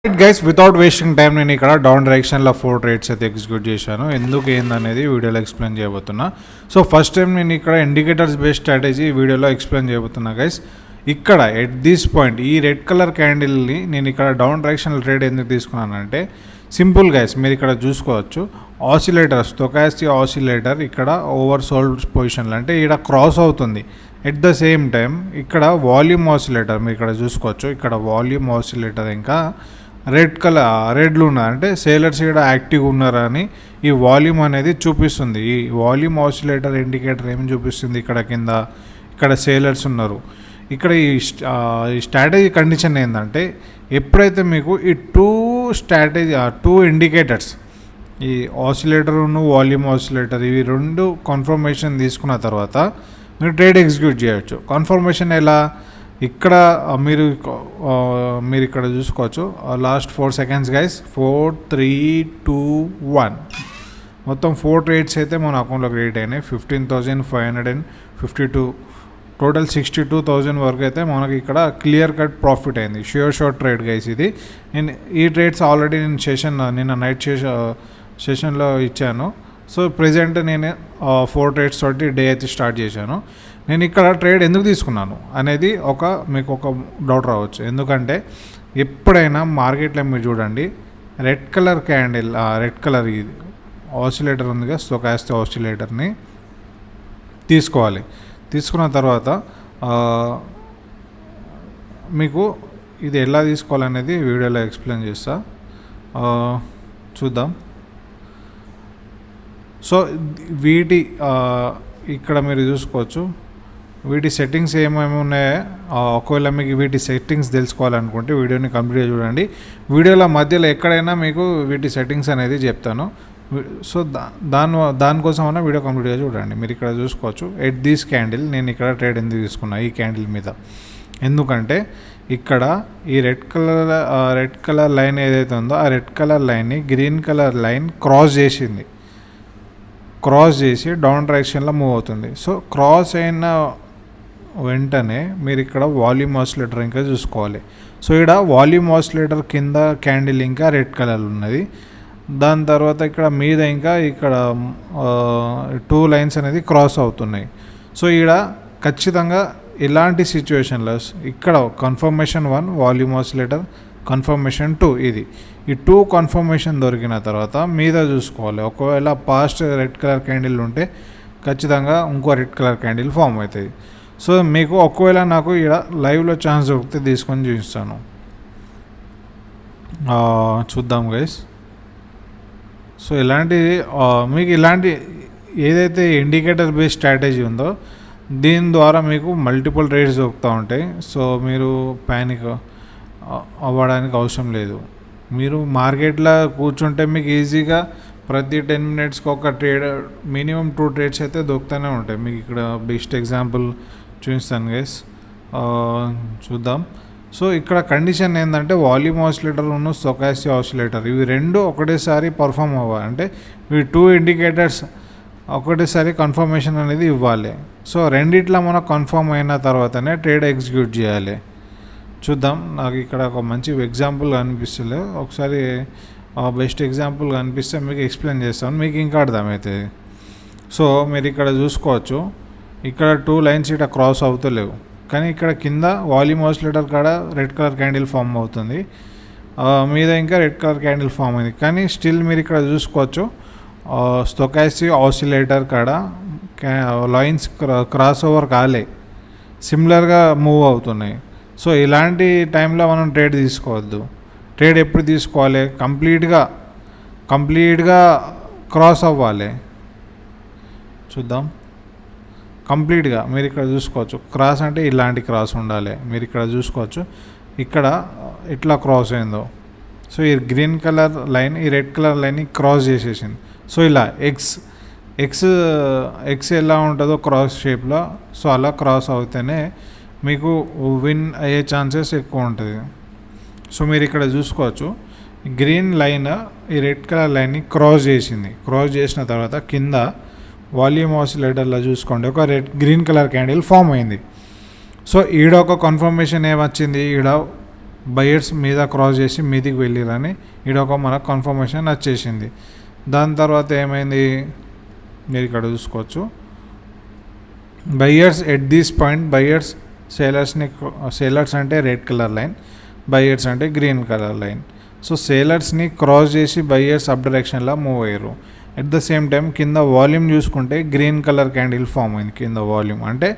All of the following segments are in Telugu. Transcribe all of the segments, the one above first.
గైస్ వితౌట్ వేస్టింగ్ టైం నేను ఇక్కడ డౌన్ డైరెక్షన్లో 4 ట్రేడ్స్ అయితే ఎగ్జిక్యూట్ చేశాను. ఎందుకు ఏందనేది వీడియోలో ఎక్స్ప్లెయిన్ చేయబోతున్నా. సో ఫస్ట్ టైం నేను ఇక్కడ ఇండికేటర్స్ బేస్డ్ స్ట్రాటజీ వీడియోలో ఎక్స్ప్లెయిన్ చేయబోతున్నా గైస్. ఇక్కడ ఎట్ దిస్ పాయింట్ ఈ రెడ్ కలర్ క్యాండిల్ని నేను ఇక్కడ డౌన్ డైరెక్షనల్ ట్రేడ్ ఎందుకు తీసుకున్నానంటే సింపుల్ గైస్, మీరు ఇక్కడ చూసుకోవచ్చు ఆసిలేటర్ స్టొకాస్టిక్ ఆసిలేటర్ ఇక్కడ ఓవర్ సోల్డ్ పొజిషన్లో అంటే ఇక్కడ క్రాస్ అవుతుంది. ఎట్ ద సేమ్ టైం ఇక్కడ వాల్యూమ్ ఆసిలేటర్ మీరు ఇక్కడ చూసుకోవచ్చు. ఇక్కడ వాల్యూమ్ ఆసిలేటర్ ఇంకా రెడ్లు ఉన్నారు అంటే సేలర్స్ ఇక్కడ యాక్టివ్ ఉన్నారని ఈ వాల్యూమ్ అనేది చూపిస్తుంది. ఈ వాల్యూమ్ ఆసిలేటర్ ఇండికేటర్ ఏమి చూపిస్తుంది, ఇక్కడ కింద ఇక్కడ సేలర్స్ ఉన్నారు. ఇక్కడ ఈ స్ట్రాటజీ కండిషన్ ఏంటంటే ఎప్పుడైతే మీకు ఈ టూ ఇండికేటర్స్ ఈ ఆసిలేటర్ను వాల్యూమ్ ఆసిలేటర్ ఇవి రెండు కన్ఫర్మేషన్ తీసుకున్న తర్వాత మీరు ట్రేడ్ ఎగ్జిక్యూట్ చేయొచ్చు. కన్ఫర్మేషన్ ఎలా, ఇక్కడ మీరు ఇక్కడ చూసుకోవచ్చు లాస్ట్ 4 సెకండ్స్ గైస్ 4 3 2 1 మొత్తం 4 ట్రేడ్స్ అయితే మన అకౌంట్లో క్రియేట్ అయినాయి. 15,552 టోటల్ 62,000 వరకు అయితే మనకి ఇక్కడ క్లియర్ కట్ ప్రాఫిట్ అయింది. షోర్ ట్రేడ్ గైస్ ఇది. నేను ఈ ట్రేడ్స్ ఆల్రెడీ నేను నిన్న నైట్ సెషన్లో ఇచ్చాను. సో ప్రెజెంట్ నేను 4 ట్రేడ్స్ తోటి డే అయితే స్టార్ట్ చేశాను. నేను ఇక్కడ ట్రేడ్ ఎందుకు తీసుకున్నాను అనేది మీకు ఒక డౌట్ రావచ్చు. ఎందుకంటే ఎప్పుడైనా మార్కెట్లో మీరు చూడండి red colour candle red colour ఇది ఆసిలేటర్ ఉందిగా స్టొకాస్టిక్ ఆసిలేటర్ని తీసుకోవాలి. తీసుకున్న తర్వాత మీకు ఇది ఎలా తీసుకోవాలనేది వీడియోలో ఎక్స్ప్లెయిన్ చేస్తా, చూద్దాం. సో వీటి ఇక్కడ మీరు చూసుకోవచ్చు వీటి సెట్టింగ్స్ ఏమేమి ఉన్నాయో. ఒకవేళ మీకు వీటి సెట్టింగ్స్ తెలుసుకోవాలనుకుంటే వీడియోని కంప్లీట్గా చూడండి. వీడియోల మధ్యలో ఎక్కడైనా మీకు వీటి సెట్టింగ్స్ అనేది చెప్తాను. సో దానికోసమైనా వీడియో కంప్లీట్గా చూడండి. మీరు ఇక్కడ చూసుకోవచ్చు ఎట్ దిస్ క్యాండిల్ నేను ఇక్కడ ట్రేడ్ ఎందుకు తీసుకున్నా ఈ క్యాండిల్ మీద, ఎందుకంటే ఇక్కడ ఈ రెడ్ కలర్ లైన్ ఏదైతే ఉందో ఆ రెడ్ కలర్ లైన్ని గ్రీన్ కలర్ లైన్ క్రాస్ చేసి డౌన్ డైరెక్షన్లో మూవ్ అవుతుంది. సో క్రాస్ అయిన వెంటనే మీరు ఇక్కడ వాల్యూమ్ ఆసిలేటర్ ఇంకా చూసుకోవాలి. సో ఇక్కడ వాల్యూమ్ ఆసిలేటర్ కింద క్యాండిల్ ఇంకా రెడ్ కలర్ ఉన్నది. దాని తర్వాత ఇక్కడ మీద ఇంకా ఇక్కడ 2 లైన్స్ అనేది క్రాస్ అవుతున్నాయి. సో ఇక్కడ ఖచ్చితంగా ఇలాంటి సిచ్యువేషన్లో ఇక్కడ కన్ఫర్మేషన్ 1 వాల్యూమ్ ఆసిలేటర్, కన్ఫర్మేషన్ 2 ఇది. ఈ 2 కన్ఫర్మేషన్ దొరికిన తర్వాత మీద చూసుకోవాలి. ఒకవేళ పాస్ట్ రెడ్ కలర్ క్యాండిల్ ఉంటే ఖచ్చితంగా ఇంకో రెడ్ కలర్ క్యాండిల్ ఫామ్ అవుతుంది. సో మీకు ఒకవేళ నాకు ఇక్కడ లైవ్లో ఛాన్స్ దొరికితే తీసుకొని చూపిస్తాను, చూద్దాం గైస్. సో మీకు ఇలాంటి ఏదైతే ఇండికేటర్ బేస్డ్ స్ట్రాటజీ ఉందో దీని ద్వారా మీకు మల్టిపుల్ ట్రేడ్స్ దొరుకుతూ ఉంటాయి. సో మీరు ప్యానిక్ అవ్వడానికి అవసరం లేదు. మీరు మార్కెట్లో కూర్చుంటే మీకు ఈజీగా ప్రతి 10 మినిట్స్కి ఒక ట్రేడ్ మినిమం 2 ట్రేడ్స్ అయితే దొరుకుతూనే ఉంటాయి. మీకు ఇక్కడ బెస్ట్ ఎగ్జాంపుల్ చూపిస్తాను గైస్, చూద్దాం. సో ఇక్కడ కండిషన్ ఏంటంటే వాల్యూమ్ ఆసిలేటర్ ఉన్న స్టొకాస్టిక్ ఆసిలేటర్ ఇవి రెండు ఒకటేసారి పర్ఫామ్ అవ్వాలి. అంటే ఈ 2 ఇండికేటర్స్ ఒకటేసారి కన్ఫర్మేషన్ అనేది ఇవ్వాలి. సో రెండిట్లో మనకు కన్ఫర్మ్ అయిన తర్వాతనే ట్రేడ్ ఎగ్జిక్యూట్ చేయాలి. చూద్దాం. నాకు ఇక్కడ ఒక మంచి ఎగ్జాంపుల్ కనిపిస్తలే, ఒకసారి బెస్ట్ ఎగ్జాంపుల్ కనిపిస్తే మీకు ఎక్స్ప్లెయిన్ చేస్తాను, మీకు ఇంకా అర్థమవుతుంది. సో మీరు ఇక్కడ చూసుకోవచ్చు ఇక్కడ 2 లైన్స్ ఇక్కడ క్రాస్ అవుతలేవు, కానీ ఇక్కడ కింద వాల్యూమ్ ఆసిలేటర్ కాడ రెడ్ కలర్ క్యాండిల్ ఫామ్ అవుతుంది, మీద ఇంకా రెడ్ కలర్ క్యాండిల్ ఫామ్ అయింది. కానీ స్టిల్ మీరు ఇక్కడ చూసుకోవచ్చు స్టొకాస్టిక్ ఆసిలేటర్ కాడ లైన్స్ క్రాస్ ఓవర్ కాలే, సిమిలర్గా మూవ్ అవుతున్నాయి. సో ఇలాంటి టైంలో మనం ట్రేడ్ తీసుకోవద్దు. ట్రేడ్ ఎప్పుడు తీసుకోవాలి, కంప్లీట్గా క్రాస్ అవ్వాలి. చూద్దాం. కంప్లీట్గా మీరు ఇక్కడ చూసుకోవచ్చు క్రాస్ అంటే ఇలాంటి క్రాస్ ఉండాలి. మీరు ఇక్కడ చూసుకోవచ్చు ఇక్కడ ఇట్లా క్రాస్ అయిందో. సో ఈ గ్రీన్ కలర్ లైన్ ఈ రెడ్ కలర్ లైన్ని క్రాస్ చేసేసింది. సో ఇలా ఎక్స్ ఎలా ఉంటుందో క్రాస్ షేప్లో, సో అలా క్రాస్ అవుతేనే మీకు విన్ అయ్యే ఛాన్సెస్ ఎక్కువ ఉంటుంది. సో మీరు ఇక్కడ చూసుకోవచ్చు గ్రీన్ లైన్ ఈ రెడ్ కలర్ లైన్ని క్రాస్ చేసిన తర్వాత కింద వాల్యూమ్ ఆసిలేటర్లో చూసుకోండి ఒక గ్రీన్ కలర్ క్యాండిల్ ఫామ్ అయింది. సో ఈడ ఒక కన్ఫర్మేషన్ ఏమొచ్చింది, ఈడ బయర్స్ మీద క్రాస్ చేసి మీదికి వెళ్ళిరని ఈడొక మనకు కన్ఫర్మేషన్ వచ్చేసింది. దాని తర్వాత ఏమైంది మీరు ఇక్కడ చూసుకోవచ్చు. Buyers at this point buyers sellers అంటే రెడ్ కలర్ లైన్, బయర్స్ అంటే గ్రీన్ కలర్ లైన్. సో సేలర్స్ని క్రాస్ చేసి బయర్స్ అప్ డైరెక్షన్లో మూవ్ అయ్యారు. అట్ ద సేమ్ టైం కింద వాల్యూమ్ చూసుకుంటే గ్రీన్ కలర్ క్యాండిల్ ఫామ్ అయింది. కింద వాల్యూమ్ అంటే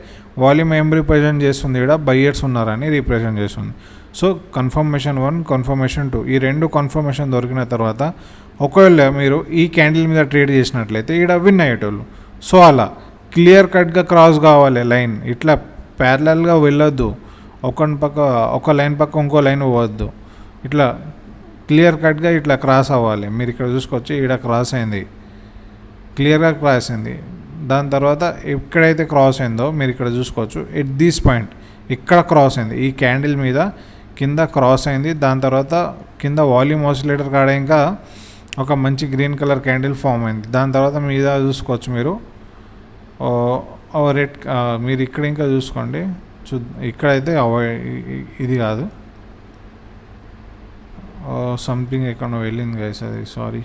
వాల్యూమ్ ఏం రిప్రజెంట్ చేస్తుంది, ఇక్కడ బయర్స్ ఉన్నారని రిప్రజెంట్ చేస్తుంది. సో కన్ఫర్మేషన్ 1, కన్ఫర్మేషన్ 2 ఈ రెండు కన్ఫర్మేషన్ దొరికిన తర్వాత ఒకవేళ మీరు ఈ క్యాండిల్ మీద ట్రేడ్ చేసినట్లయితే ఇక్కడ విన్ అయ్యేటోళ్ళు. సో అలా క్లియర్ కట్గా క్రాస్ కావాలి లైన్, ఇట్లా ప్యారలల్గా వెళ్ళొద్దు, ఒక లైన్ పక్క ఇంకో లైన్ పోవద్దు, ఇట్లా క్లియర్ కట్గా ఇట్లా క్రాస్ అవ్వాలి. మీరు ఇక్కడ చూసుకోవచ్చు, ఇక్కడ క్రాస్ అయింది, క్లియర్గా క్రాస్ అయింది. దాని తర్వాత ఎక్కడైతే క్రాస్ అయిందో మీరు ఇక్కడ చూసుకోవచ్చు, ఎట్ దిస్ పాయింట్ ఇక్కడ క్రాస్ అయింది, ఈ క్యాండిల్ మీద కింద క్రాస్ అయింది. దాని తర్వాత కింద వాల్యూమ్ ఆసిలేటర్ కాడ ఇంకా ఒక మంచి గ్రీన్ కలర్ క్యాండిల్ ఫామ్ అయింది. దాని తర్వాత మీద చూసుకోవచ్చు మీరు రెడ్, మీరు ఇక్కడ ఇంకా చూసుకోండి, ఇక్కడైతే ఇది కాదు, సంథింగ్ ఎక్కడో వెళ్ళింది గైస్, అది సారీ.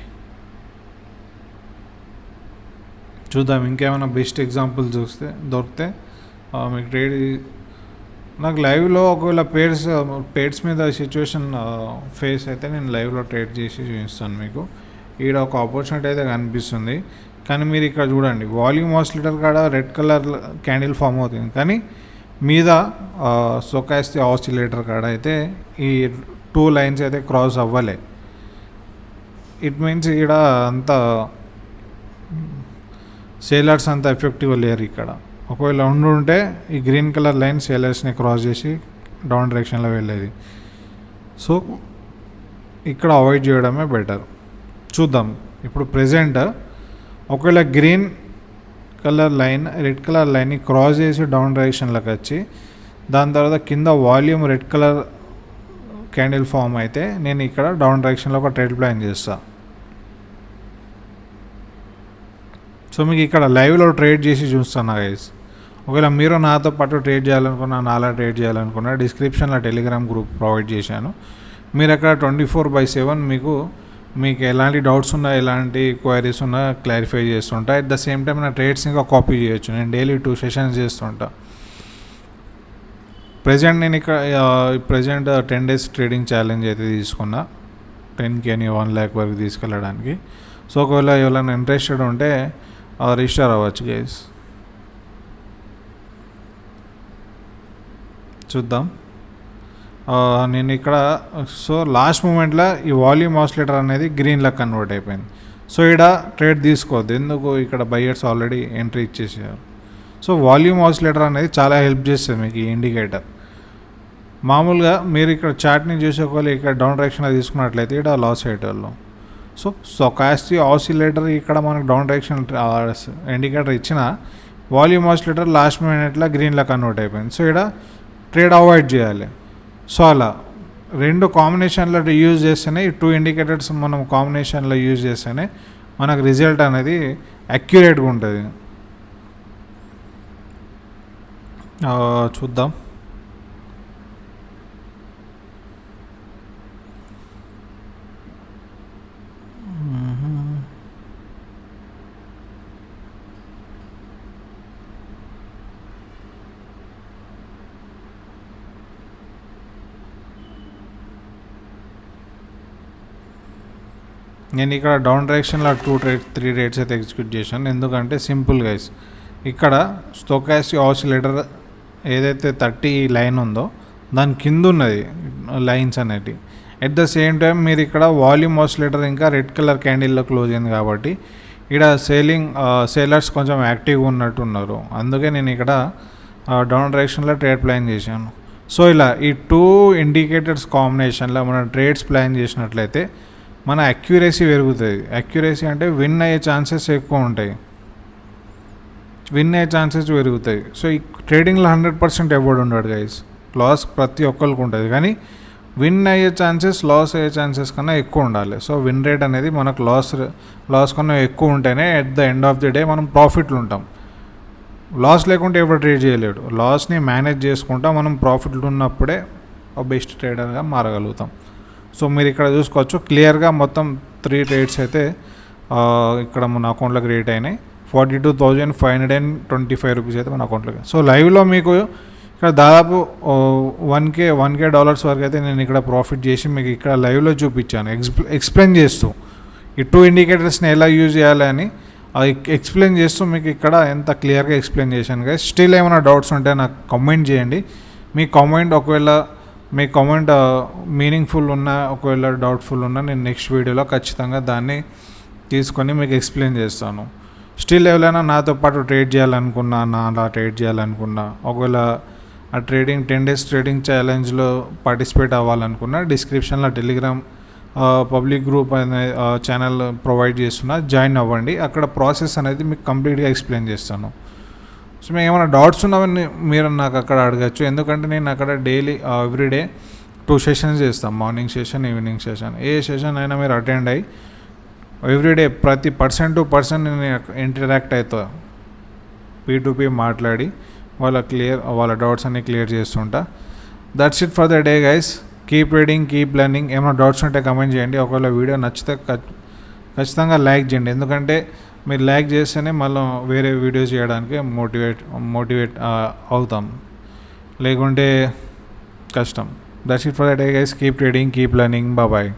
చూద్దాం ఇంకేమైనా బెస్ట్ ఎగ్జాంపుల్ దొరికితే మీకు ట్రేడ్. నాకు లైవ్లో ఒకవేళ పేర్స్ మీద సిచ్యువేషన్ ఫేస్ అయితే నేను లైవ్లో ట్రేడ్ చేసి చూపిస్తాను మీకు. ఈడ ఒక ఆపర్చునిటీ అయితే కనిపిస్తుంది, కానీ మీరు ఇక్కడ చూడండి వాల్యూమ్ ఆసిలేటర్ కాడ రెడ్ కలర్ క్యాండిల్ ఫామ్ అవుతుంది, కానీ మీద స్టొకాస్టిక్ ఆసిలేటర్ కాడ అయితే ఈ 2 లైన్స్ అయితే క్రాస్ అవ్వలే. ఇట్ మీన్స్ ఇక్కడ అంత సేలర్స్ అంత ఎఫెక్టివ్ లేరు ఇక్కడ. ఒకవేళ ఉంటే ఈ గ్రీన్ కలర్ లైన్ సేలర్స్ని క్రాస్ చేసి డౌన్ డైరెక్షన్లో వెళ్ళేది. సో ఇక్కడ అవాయిడ్ చేయడమే బెటర్. చూద్దాం ఇప్పుడు ప్రెజెంట్ ఒకవేళ green colour line red colour లైన్ని క్రాస్ చేసి డౌన్ డైరెక్షన్లోకి వచ్చి దాని తర్వాత కింద volume red colour candle form అయితే నేను ఇక్కడ డౌన్ డైరెక్షన్లో ఒక ట్రేడ్ ప్లాన్ చేస్తాను. సో మీకు ఇక్కడ లైవ్లో ట్రేడ్ చేసి చూస్తాను గైస్. ఒకవేళ మీరు నాతో పాటు ట్రేడ్ చేయాలనుకున్నా, నాలా ట్రేడ్ చేయాలనుకున్నా డిస్క్రిప్షన్లో టెలిగ్రామ్ గ్రూప్ ప్రొవైడ్ చేశాను. మీరు అక్కడ 24/7 మీకు ఎలాంటి డౌట్స్ ఉన్నా, ఎలాంటి క్వైరీస్ ఉన్నా క్లారిఫై చేస్తుంటా. అట్ ద సేమ్ టైం నా ట్రేడ్స్ ఇంకా కాపీ చేయొచ్చు. నేను డైలీ 2 సెషన్స్ చేస్తుంటా. నేను ఇక్కడ 10 days ట్రేడింగ్ ఛాలెంజ్ అయితే తీసుకున్నా, 10K 1 lakh వరకు తీసుకెళ్ళడానికి. సో ఒకవేళ ఎవరైనా ఇంట్రెస్టెడ్ ఉంటే రిజిస్టర్ అవ్వచ్చు గైస్. చూద్దాం నేను ఇక్కడ. సో లాస్ట్ మూమెంట్లో ఈ వాల్యూమ్ ఆసిలేటర్ అనేది గ్రీన్లో కన్వర్ట్ అయిపోయింది. సో ఇక్కడ ట్రేడ్ తీసుకోవద్దు, ఎందుకు ఇక్కడ బయర్స్ ఆల్రెడీ ఎంట్రీ ఇచ్చేసారు. సో వాల్యూమ్ ఆసిలేటర్ అనేది చాలా హెల్ప్ చేస్తుంది మీకు ఈ ఇండికేటర్. మామూలుగా మీరు ఇక్కడ చార్ట్ని చూసేకోవాలి, ఇక్కడ డౌన్ డైరెక్షన్లో తీసుకున్నట్లయితే ఇక్కడ లాస్ అయ్యేటోళ్ళు. సో స్టొకాస్టిక్ ఆసిలేటర్ ఇక్కడ మనకు డౌన్ డైరెక్షన్ ఇండికేటర్ ఇచ్చిన వాల్యూమ్ ఆసిలేటర్ లాస్ట్ మినిట్లో గ్రీన్లో కన్వర్ట్ అయిపోయింది. సో ఇక్కడ ట్రేడ్ అవాయిడ్ చేయాలి. సో అలా 2 కాంబినేషన్లో యూజ్ చేస్తేనే, ఈ 2 ఇండికేటర్స్ మనం కాంబినేషన్లో యూజ్ చేస్తేనే మనకు రిజల్ట్ అనేది అక్యురేట్గా ఉంటుంది. చూద్దాం. నేను ఇక్కడ డౌన్ డైరెక్షన్లో 3 ట్రేడ్స్ అయితే ఎగ్జిక్యూట్ చేశాను. ఎందుకంటే సింపుల్ గైస్, ఇక్కడ స్టొకాస్టిక్ ఆసిలేటర్ ఏదైతే 30 లైన్ ఉందో దాని కింద ఉన్నది లైన్స్ అనేవి. ఎట్ ద సేమ్ టైం మీరు ఇక్కడ వాల్యూమ్ ఆసిలేటర్ ఇంకా రెడ్ కలర్ క్యాండిల్లో క్లోజ్ అయింది కాబట్టి ఇక్కడ సేలర్స్ కొంచెం యాక్టివ్గా ఉన్నట్టున్నారు. అందుకే నేను ఇక్కడ డౌన్ డైరెక్షన్లో ట్రేడ్ ప్లాన్ చేశాను. సో ఇలా ఈ 2 ఇండికేటర్స్ కాంబినేషన్లో మనం ట్రేడ్స్ ప్లాన్ చేసినట్లయితే మన అక్యురసీ పెరుగుతుంది. అక్యురసీ అంటే విన్ అయ్యే ఛాన్సెస్ ఎక్కువ ఉంటాయి, పెరుగుతాయి. సో ఈ ట్రేడింగ్లో 100% ఎవడు ఉండడు గైస్. లాస్ ప్రతి ఒక్కరికి ఉంటుంది, కానీ విన్ అయ్యే ఛాన్సెస్ లాస్ అయ్యే ఛాన్సెస్ కన్నా ఎక్కువ ఉండాలి. సో విన్ రేట్ అనేది మనకు లాస్ కన్నా ఎక్కువ ఉంటేనే at the end of the day మనం ప్రాఫిట్లు ఉంటాం. లాస్ లేకుంటే ఎవరు ట్రేడ్ చేయలేడు. లాస్ని మేనేజ్ చేసుకుంటా మనం ప్రాఫిట్లు ఉన్నప్పుడే బెస్ట్ ట్రేడర్గా మారగలుగుతాం. సో మీరు ఇక్కడ చూసుకోవచ్చు క్లియర్గా మొత్తం 3 ట్రేడ్స్ అయితే ఇక్కడ మన అకౌంట్లో క్రియేట్ అయినాయి. 42,525 రూపీస్ అయితే మన అకౌంట్లోకి. సో లైవ్లో మీకు ఇక్కడ దాదాపు $1K వరకు అయితే నేను ఇక్కడ ప్రాఫిట్ చేసి మీకు ఇక్కడ లైవ్లో చూపించాను, ఎక్స్ప్లెయిన్ చేస్తూ ఈ 2 ఇండికేటర్స్ని ఎలా యూజ్ చేయాలి అని ఎక్స్ప్లెయిన్ చేస్తూ మీకు ఇక్కడ ఎంత క్లియర్గా ఎక్స్ప్లెయిన్ చేశాను గైస్. స్టిల్ ఏమైనా డౌట్స్ ఉంటే నాకు కామెంట్ చేయండి. మీ కామెంట్ ఒకవేళ మీ కామెంట్ మీనింగ్ఫుల్ ఉన్నా, ఒకవేళ డౌట్ఫుల్ ఉన్నా, నేను నెక్స్ట్ వీడియోలో ఖచ్చితంగా దాన్ని తీసుకొని మీకు ఎక్స్ప్లెయిన్ చేస్తాను. స్టిల్ ఎవరైనా నాతో పాటు ట్రేడ్ చేయాలనుకున్నా, అలా ట్రేడ్ చేయాలనుకున్నా, ఒకవేళ ఆ 10 days ట్రేడింగ్ ఛాలెంజ్లో పార్టిసిపేట్ అవ్వాలనుకున్నా, డిస్క్రిప్షన్లో టెలిగ్రామ్ పబ్లిక్ గ్రూప్ అనే ఛానల్ ప్రొవైడ్ చేస్తున్నా, జాయిన్ అవ్వండి. అక్కడ ప్రాసెస్ అనేది మీకు కంప్లీట్గా ఎక్స్ప్లెయిన్ చేస్తాను. సో మీకు ఏమైనా డౌట్స్ ఉన్నామని మీరు నాకు అక్కడ అడగచ్చు. ఎందుకంటే నేను అక్కడ డైలీ ఎవ్రీడే 2 సెషన్స్ చేస్తాను, మార్నింగ్ సెషన్, ఈవినింగ్ సెషన్. ఏ సెషన్ అయినా మీరు అటెండ్ అయ్యి ఎవ్రీడే ప్రతి పర్సన్ టు పర్సన్ నేను ఇంటరాక్ట్ అవుతా, P2P మాట్లాడి వాళ్ళ డౌట్స్ అన్ని క్లియర్ చేస్తుంటా. That's it for the day guys. Keep reading, keep learning. ఏమైనా డౌట్స్ ఉంటే కమెంట్ చేయండి. ఒకవేళ వీడియో నచ్చితే ఖచ్చితంగా లైక్ చేయండి. ఎందుకంటే మీరు లైక్ చేస్తేనే మళ్ళీ వేరే వీడియోస్ చేయడానికి మోటివేట్ అవుతాం, లేకుంటే కష్టం. That's it for the day guys. Keep reading, keep learning. Bye.